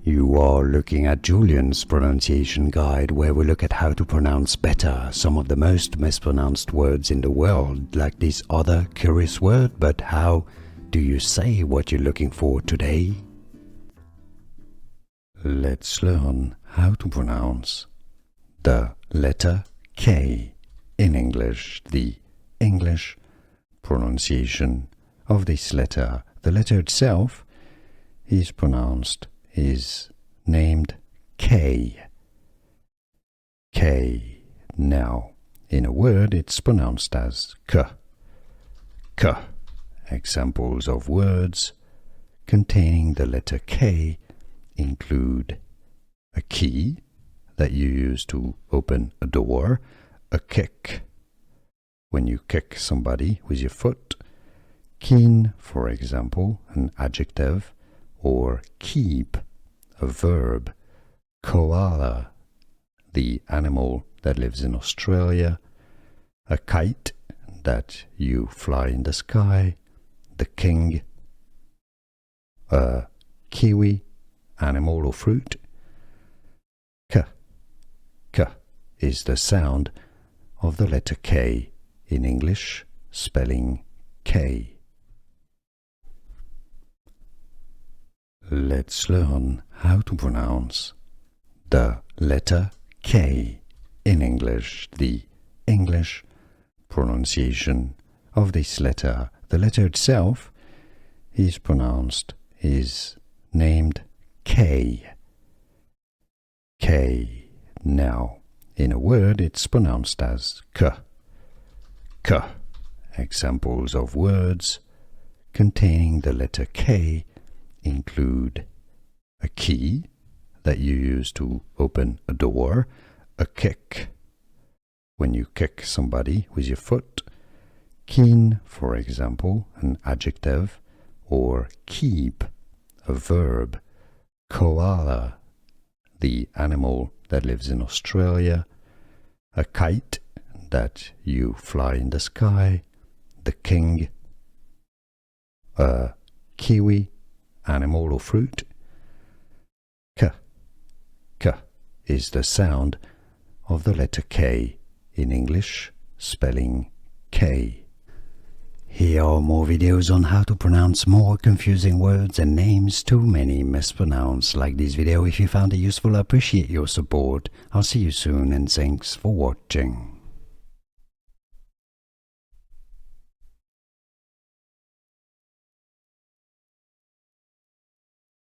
You are looking at Julian's pronunciation guide, where we look at how to pronounce better some of the most mispronounced words in the world, like this other curious word. But how do you say what you're looking for today? Let's learn how to pronounce the letter K in English, the English pronunciation of this letter. The letter itself is named K. K. Now, in a word, it's pronounced as K. K. Examples of words containing the letter K include a key that you use to open a door, a kick, when you kick somebody with your foot, keen, for example, an adjective, or keep, a verb, koala, the animal that lives in Australia, a kite that you fly in the sky, the king, a kiwi, animal or fruit. K. K is the sound of the letter K in English, spelling K. Let's learn how to pronounce the letter K in English, the English pronunciation of this letter. The letter itself is named K. K. Now, in a word, it's pronounced as K. K. Examples of words containing the letter K include a key that you use to open a door, a kick, when you kick somebody with your foot, keen, for example, an adjective, or keep, a verb, koala, the animal that lives in Australia, a kite that you fly in the sky, the king, a kiwi, animal or fruit. K. K is the sound of the letter K in English, spelling K. Here are more videos on how to pronounce more confusing words and names too many mispronounced. Like this video if you found it useful. I appreciate your support. I'll see you soon and thanks for watching.